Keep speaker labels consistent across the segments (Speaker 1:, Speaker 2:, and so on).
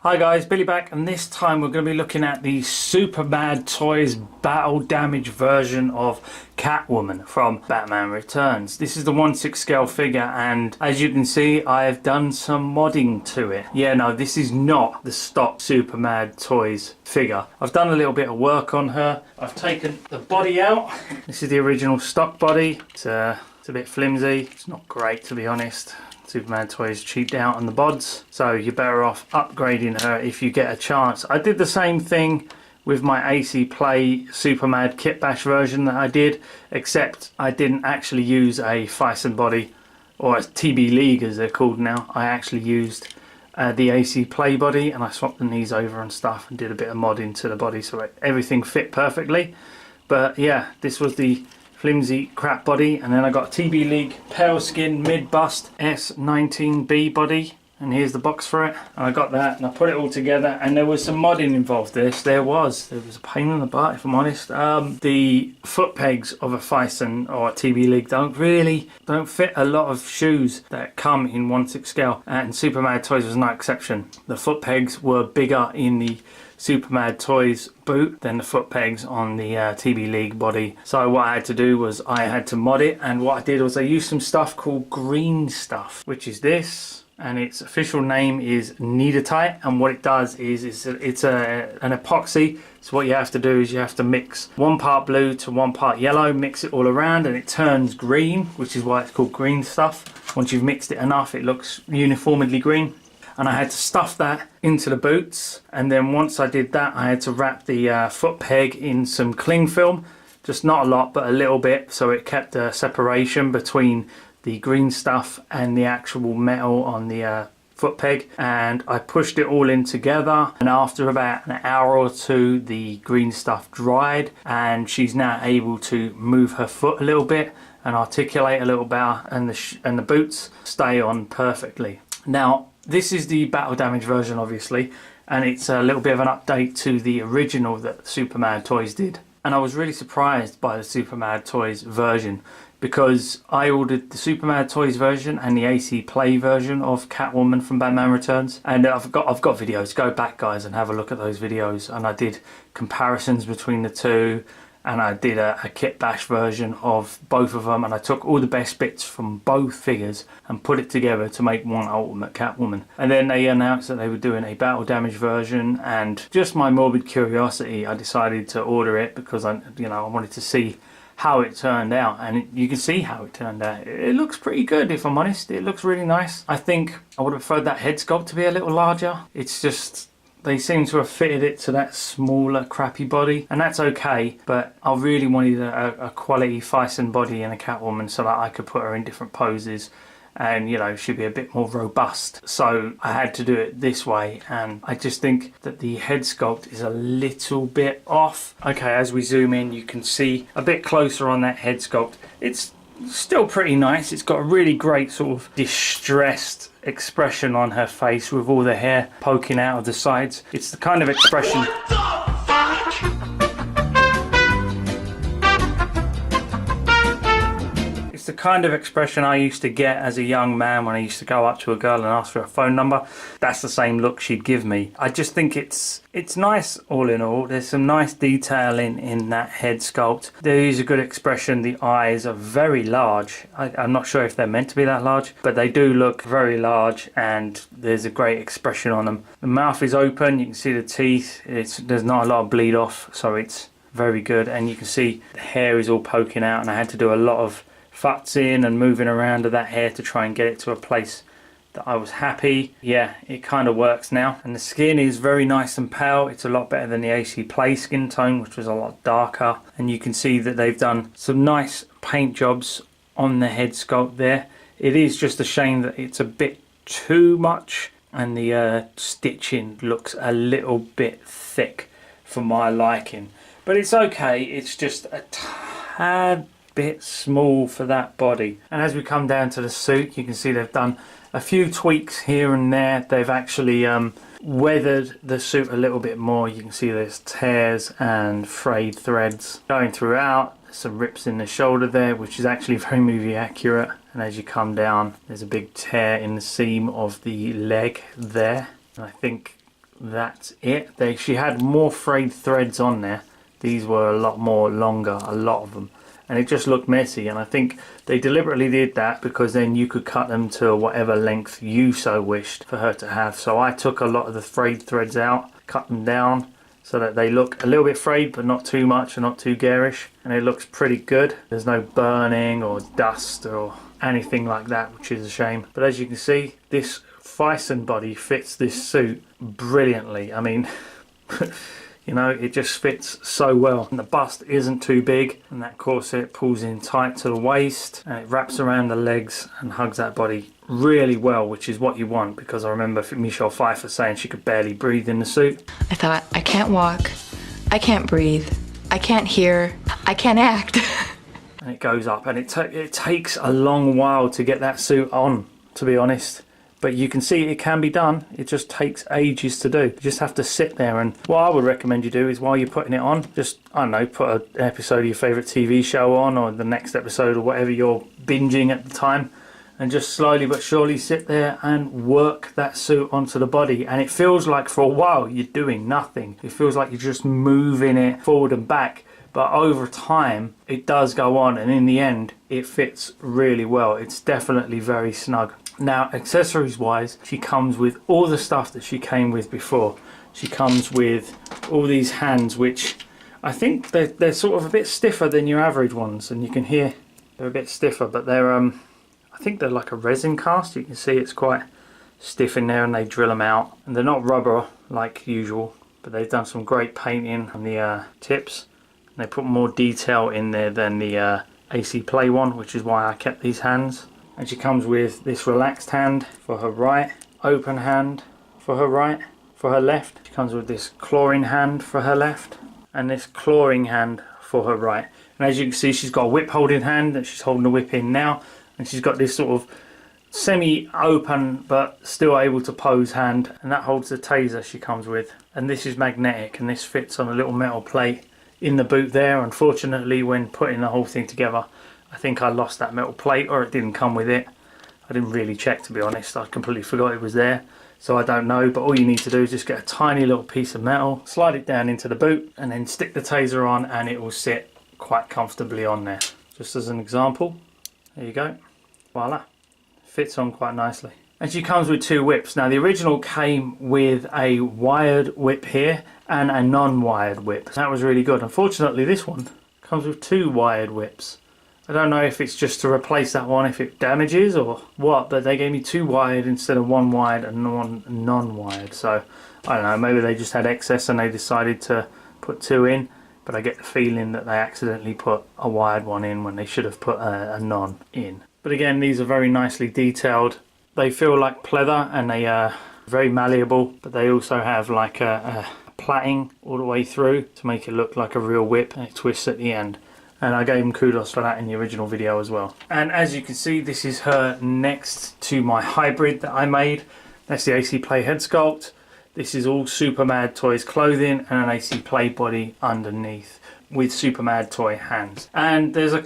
Speaker 1: Hi guys, Billy back, and this time we're going to be looking at the Supermad Toys battle damage version of Catwoman from Batman Returns. This is the 1/6 scale figure, and as you can see I have done some modding to it. Yeah, no, this is not the stock Supermad Toys figure. I've done a little bit of work on her. I've taken the body out. This is the original stock body. It's a bit flimsy. It's not great, to be honest. Supermad Toys cheaped out on the bods, so you're better off upgrading her if you get a chance. I did the same thing with my AC Play Supermad Kit Bash version that I did, except I didn't actually use a Phicen body, or a TBLeague as they're called now. I actually used the AC Play body, and I swapped the knees over and stuff and did a bit of modding to the body so everything fit perfectly. But yeah, this was the flimsy crap body, and then I got a TBLeague pale skin mid bust S19B body, and here's the box for it. And I got that and I put it all together, and there was some modding involved. There was a pain in the butt, if I'm honest. The foot pegs of a Phicen or a TBLeague don't fit a lot of shoes that come in 1/6 scale, and Supermad Toys was no exception. The foot pegs were bigger in the Supermad Toys boot than the foot pegs on the TBLeague body. So what I had to do was I had to mod it, and what I did was I used some stuff called green stuff, which is this, and its official name is Needetite, and what it does is it's an epoxy. So what you have to do is you have to mix 1 part blue to 1 part yellow, mix it all around, and it turns green, which is why it's called green stuff. Once you've mixed it enough, it looks uniformly green. And I had to stuff that into the boots, and then once I did that I had to wrap the foot peg in some cling film, just not a lot but a little bit, so it kept a separation between the green stuff and the actual metal on the foot peg. And I pushed it all in together, and after about an hour or two the green stuff dried, and she's now able to move her foot a little bit and articulate a little better, and the boots stay on perfectly. Now this is the battle damage version, obviously, and it's a little bit of an update to the original that Supermad Toys did. And I was really surprised by the Supermad Toys version, because I ordered the Supermad Toys version and the AC Play version of Catwoman from Batman Returns, and I've got videos. Go back, guys, and have a look at those videos. And I did comparisons between the two, and I did a kit bash version of both of them, and I took all the best bits from both figures and put it together to make one ultimate Catwoman. And then they announced that they were doing a battle damage version, and just my morbid curiosity, I decided to order it because I wanted to see how it turned out, and you can see how it turned out. It looks pretty good, if I'm honest. It looks really nice. I think I would have preferred that head sculpt to be a little larger. It's just, they seem to have fitted it to that smaller crappy body, and that's okay, but I really wanted a quality Phicen body in a Catwoman so that I could put her in different poses, and she'd be a bit more robust. So I had to do it this way, and I just think that the head sculpt is a little bit off. Okay, as we zoom in you can see a bit closer on that head sculpt. It's still pretty nice. It's got a really great sort of distressed expression on her face with all the hair poking out of the sides. It's the kind of expression I used to get as a young man when I used to go up to a girl and ask for a phone number. That's the same look she'd give me. I just think it's nice all in all. There's some nice detail in that head sculpt. There is a good expression. The eyes are very large. I'm not sure if they're meant to be that large, but they do look very large, and there's a great expression on them. The mouth is open. You can see the teeth. There's not a lot of bleed off, so it's very good. And you can see the hair is all poking out, and I had to do a lot of futzing and moving around with that hair to try and get it to a place that I was happy. Yeah, it kind of works now. And the skin is very nice and pale. It's a lot better than the AC Play skin tone, which was a lot darker. And you can see that they've done some nice paint jobs on the head sculpt there. It is just a shame that it's a bit too much, and the stitching looks a little bit thick for my liking. But it's okay. It's just a tad bit small for that body. And as we come down to the suit, you can see they've done a few tweaks here and there. They've actually weathered the suit a little bit more. You can see there's tears and frayed threads going throughout. There's some rips in the shoulder there, which is actually very movie accurate. And as you come down, there's a big tear in the seam of the leg there. And I think that's it. She had more frayed threads on there. These were a lot more longer, a lot of them. And it just looked messy, and I think they deliberately did that because then you could cut them to whatever length you so wished for her to have. So I took a lot of the frayed threads out, cut them down so that they look a little bit frayed but not too much and not too garish, and it looks pretty good. There's no burning or dust or anything like that, which is a shame. But as you can see, this Phicen body fits this suit brilliantly. I mean you know, it just fits so well, and the bust isn't too big, and that corset pulls in tight to the waist and it wraps around the legs and hugs that body really well, which is what you want, because I remember Michelle Pfeiffer saying she could barely breathe in the suit.
Speaker 2: I thought, I can't walk, I can't breathe, I can't hear, I can't act.
Speaker 1: And it goes up, and it takes a long while to get that suit on, to be honest. But you can see it can be done. It just takes ages to do. You just have to sit there, and what I would recommend you do is while you're putting it on, just, I don't know, put an episode of your favourite TV show on, or the next episode, or whatever you're binging at the time, and just slowly but surely sit there and work that suit onto the body. And it feels like for a while you're doing nothing. It feels like you're just moving it forward and back. But over time, it does go on, and in the end, it fits really well. It's definitely very snug. Now, accessories wise, she comes with all the stuff that she came with before. She comes with all these hands, which I think they're sort of a bit stiffer than your average ones, and you can hear they're a bit stiffer, but they're I think they're like a resin cast. You can see it's quite stiff in there, and they drill them out, and they're not rubber like usual, but they've done some great painting on the tips, and they put more detail in there than the AC Play one, which is why I kept these hands. And she comes with this relaxed hand for her right, open hand for her right, for her left. She comes with this clawing hand for her left, and this clawing hand for her right. And as you can see, she's got a whip holding hand that she's holding the whip in now, and she's got this sort of semi-open but still able to pose hand, and that holds the taser she comes with. And this is magnetic, and this fits on a little metal plate in the boot there. Unfortunately, when putting the whole thing together, I think I lost that metal plate, or it didn't come with it. I didn't really check, to be honest. I completely forgot it was there, so I don't know. But all you need to do is just get a tiny little piece of metal, slide it down into the boot, and then stick the taser on, and it will sit quite comfortably on there. Just as an example, there you go. Voila, fits on quite nicely. And she comes with two whips. Now, the original came with a wired whip here and a non-wired whip. That was really good. Unfortunately, this one comes with two wired whips. I don't know if it's just to replace that one if it damages or what, but they gave me two wired instead of one wired and one non-wired. So I don't know, maybe they just had excess and they decided to put two in, but I get the feeling that they accidentally put a wired one in when they should have put a non in. But again, these are very nicely detailed. They feel like pleather, and they are very malleable, but they also have like a plaiting all the way through to make it look like a real whip, and it twists at the end. And I gave him kudos for that in the original video as well. And as you can see, this is her next to my hybrid that I made. That's the AC Play head sculpt. This is all Supermad Toys clothing and an AC Play body underneath with Supermad toy hands. And there's a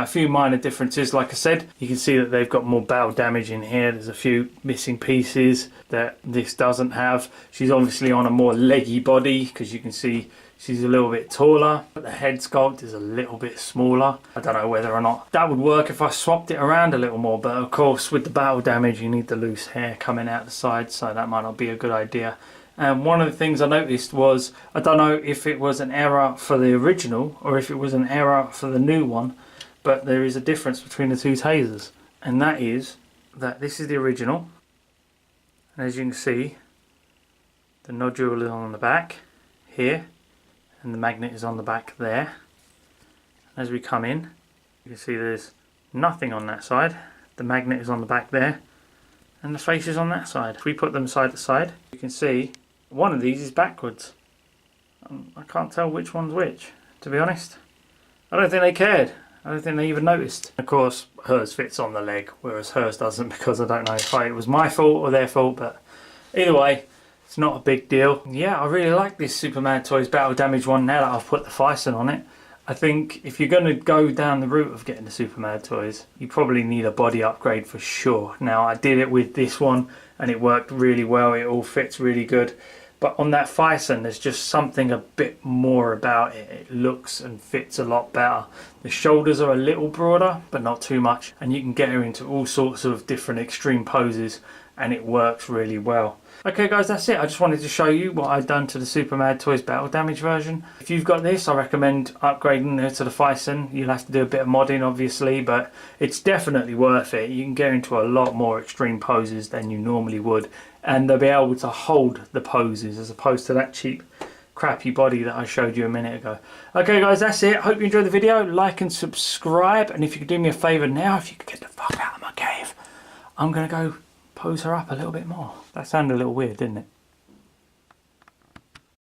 Speaker 1: few minor differences. Like I said, you can see that they've got more battle damage in here. There's a few missing pieces that this doesn't have. She's obviously on a more leggy body because you can see she's a little bit taller, but the head sculpt is a little bit smaller. I don't know whether or not that would work if I swapped it around a little more, but of course with the battle damage you need the loose hair coming out the side, so that might not be a good idea. And one of the things I noticed was, I don't know if it was an error for the original or if it was an error for the new one, but there is a difference between the two tasers. And that is that this is the original, and as you can see, the nodule is on the back here, and the magnet is on the back there. As we come in, you can see there's nothing on that side. The magnet is on the back there, and the face is on that side. If we put them side to side, you can see one of these is backwards. I can't tell which one's which, to be honest. I don't think they cared. I don't think they even noticed. Of course, hers fits on the leg, whereas hers doesn't, because I don't know if it was my fault or their fault, but either way, it's not a big deal. Yeah, I really like this Supermad Toys Battle Damage one now that I've put the Phicen on it. I think if you're going to go down the route of getting the Supermad toys, you probably need a body upgrade for sure. Now, I did it with this one and it worked really well. It all fits really good. But on that Phicen, there's just something a bit more about it. It looks and fits a lot better. The shoulders are a little broader, but not too much. And you can get her into all sorts of different extreme poses, and it works really well. Okay guys, that's it. I just wanted to show you what I've done to the Supermad Toys Battle Damage version. If you've got this, I recommend upgrading it to the Phicen. You'll have to do a bit of modding obviously, but it's definitely worth it. You can get into a lot more extreme poses than you normally would, and they'll be able to hold the poses as opposed to that cheap crappy body that I showed you a minute ago. Okay guys, that's it. Hope you enjoyed the video. Like and subscribe, and if you could do me a favour now, if you could get the fuck out of my cave, I'm gonna go pose her up a little bit more. That sounded a little weird, didn't it?